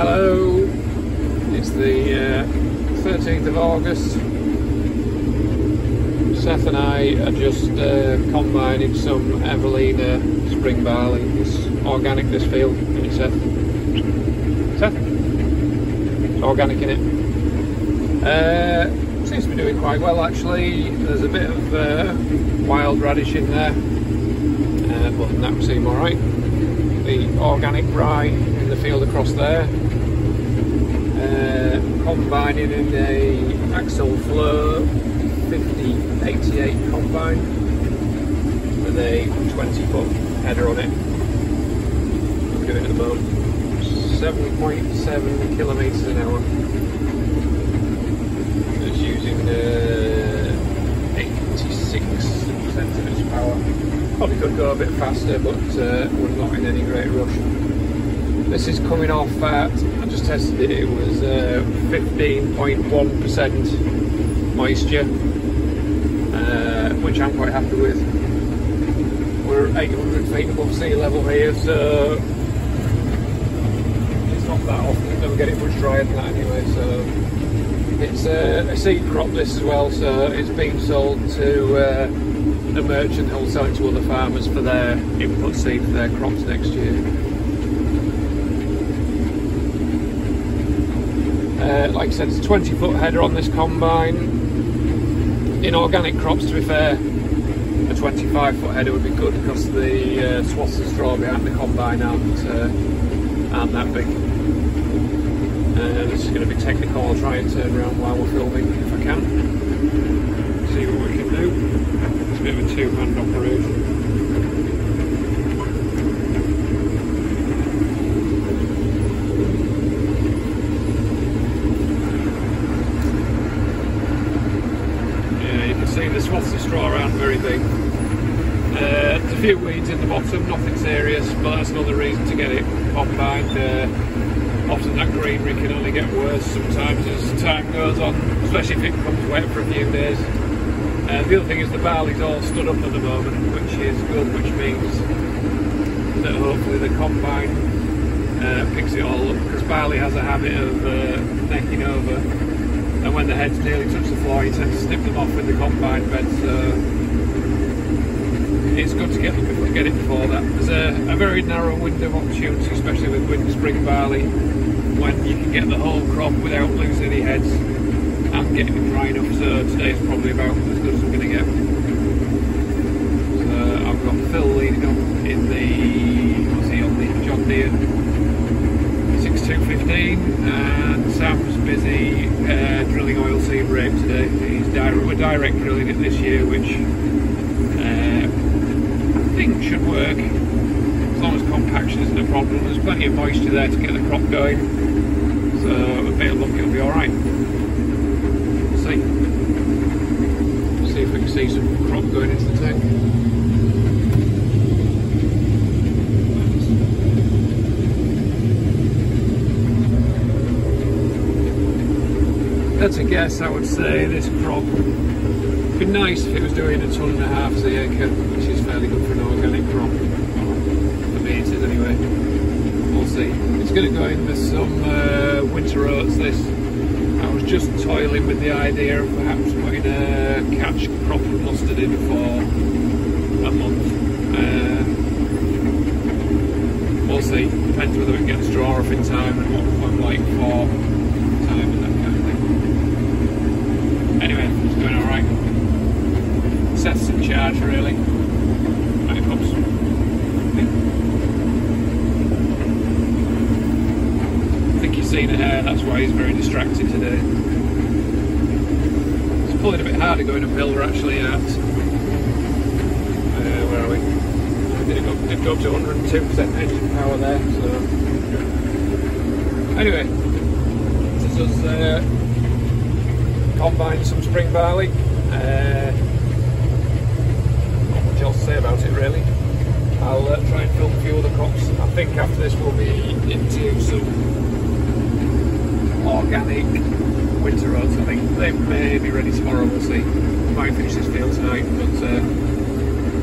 Hello, it's the 13th of August. Seth and I are just combining some Evelina spring barley. It's organic, this field, isn't it, Seth? Seth? It's organic, innit? Seems to be doing quite well actually. There's a bit of wild radish in there, but that would seem alright. The organic rye in the field across there. Combining in a axial flow 5088 combine with a 20-foot header on it. I'm doing it at the moment. 7.7 kilometres an hour. It's using 86 centimetres power. Probably could go a bit faster, but we're not in any great rush. This is coming off at, I just tested it, it was 15.1% moisture, which I'm quite happy with. We're 800 feet above sea level here, so it's not that often, we don't get it much drier than that anyway. So it's a seed crop this as well, so it's being sold to a merchant who'll sell it to other farmers for their input seed for their crops next year. Like I said, it's a 20-foot header on this combine. In organic crops, to be fair, a 25-foot header would be good because the swaths of straw behind the combine aren't that big. This is going to be technical. I'll try and turn around while we're filming if I can. See what we can do. It's a bit of a two-hand operation. See, the swaths of straw aren't very big. There's a few weeds in the bottom, nothing serious, but that's another reason to get it combined. Often that greenery can only get worse sometimes as time goes on, especially if it becomes wet for a few days. The other thing is the barley's all stood up at the moment, which is good, which means that hopefully the combine picks it all up, because barley has a habit of necking over. And when the heads nearly touch the floor, you tend to snip them off with the combine bed, so it's good to get it before that. There's a very narrow window of opportunity, especially with spring barley, when you can get the whole crop without losing any heads and getting it dry enough. So today's probably about as good as I'm going to get. So I've got Phil leading up in the, what's he on, the John Deere 6215, and Sam's busy drilling oilseed rape today. We're direct drilling it this year, which I think should work as long as compaction isn't a problem. There's plenty of moisture there to get the crop going, so a bit of luck it'll be alright. We'll see. See if we can see some crop going into the tank. That's a guess. I would say this crop would be nice if it was doing 1.5 tons the acre, which is fairly good for an organic crop. For me it is anyway. We'll see. It's going to go in with some winter oats this. I was just toiling with the idea of perhaps putting a catch crop of mustard in for a month. We'll see. Depends whether we can get the straw off in time and what I'm like for time and that kind of thing. Anyway, it's going alright. Seth's in charge really. Right, it pops. I think you've seen the hair, that's why he's very distracted today. It's pulling a bit harder going uphill. We're actually at, where are we? Did go up to 102% engine power there, so anyway, this is us combine some spring barley. Not much else to say about it really. I'll try and film a few other crops. I think after this we'll be into some organic winter oats. I think they may be ready tomorrow, we'll see. Might finish this field tonight, but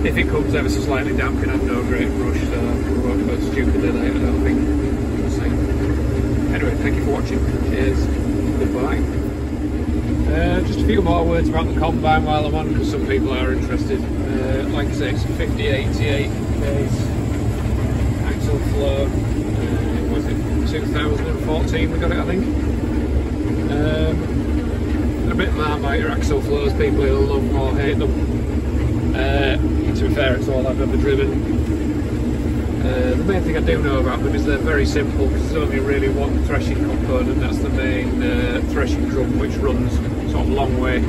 if it comes ever so slightly damp, can have no great rush, so we won't go stupidly late, I don't think. We'll see. Anyway, watching. Cheers. Goodbye. Just a few more words about the combine while I'm on, because some people are interested. Like I say, it's a 5088 case, axial flow. Was it 2014 we got it, I think. A bit Marmite axial flows, people who love or hate them. To be fair, it's all I've ever driven. The main thing I do know about them is they're very simple, because there's only really one threshing component. That's the main threshing drum, which runs sort of long way,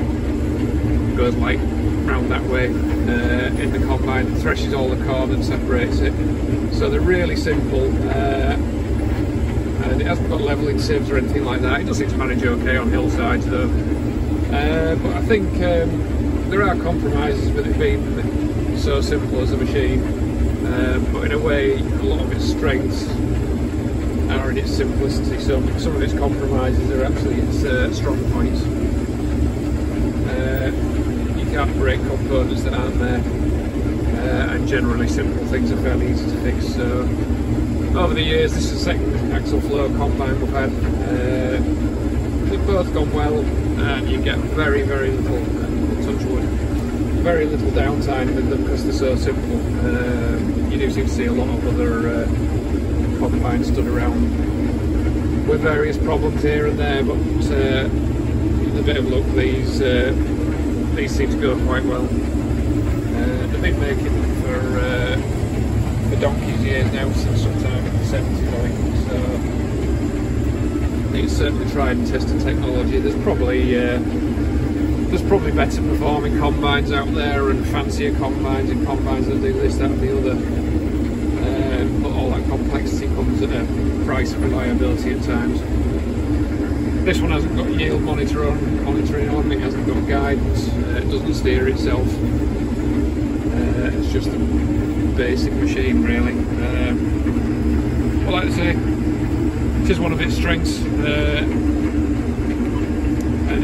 goes like round that way in the combine. It threshes all the corn and separates it. So they're really simple, and it hasn't got levelling sieves or anything like that. It does seem to manage okay on hillsides though. But I think there are compromises with it being so simple as a machine. But in a way, a lot of its strengths are in its simplicity, so some of its compromises are actually its strong points. You can't break components that aren't there, and generally simple things are fairly easy to fix. So over the years, this is the second axial flow combine we've had. They've both gone well, and you get very little, touch wood, very little downtime with them because they're so simple. You do seem to see a lot of other combines stood around with various problems here and there, but with a bit of luck, these seem to go quite well. They've been making them for donkey's years now, since sometime in the 70s, I think. So it's certainly tried and tested technology. There's probably better performing combines out there, and fancier combines, and combines that do this, that and the other. But all that complexity comes at a price of reliability at times. This one hasn't got yield monitoring on, it hasn't got guidance, it doesn't steer itself. It's just a basic machine really. Well, like I say, it is one of its strengths, and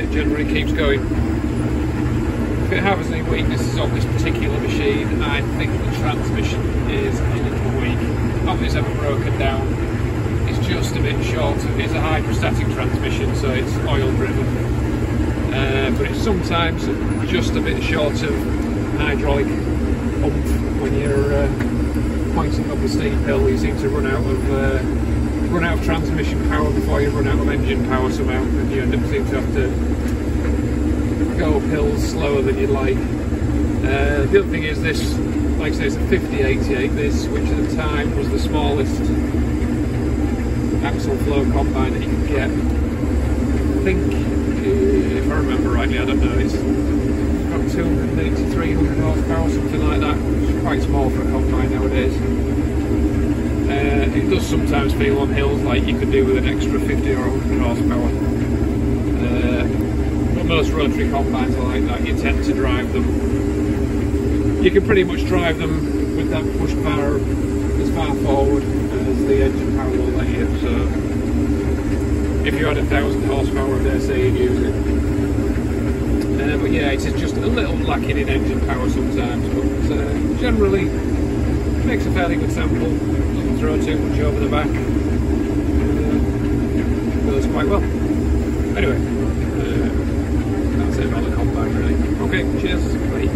it generally keeps going. If it has any weaknesses on this particular machine, I think the transmission is a little weak. Not that it's ever broken down, it's just a bit short. It's a hydrostatic transmission, so it's oil driven, but it's sometimes just a bit short of hydraulic oomph. When you're pointing up a steep hill, you seem to run out of transmission power before you run out of engine power somehow, and you end up seeming to have to go up hills slower than you'd like. The other thing is this, like I say, it's a 5088 this, which at the time was the smallest axial flow combine that you could get. I think, if I remember rightly, I don't know, it's got 280 to 300 horsepower, something like that, which is quite small for a combine nowadays. It does sometimes feel on hills like you could do with an extra 50 or 100 horsepower. Most rotary combines are like that. You tend to drive them, you can pretty much drive them with that push power as far forward as the engine power will let you. So if you had 1,000 horsepower, I dare say you'd use it. But yeah, it is just a little lacking in engine power sometimes, but generally makes a fairly good sample, doesn't throw too much over the back, goes quite well. Anyway, that's it about the combine really. Okay, cheers, bye.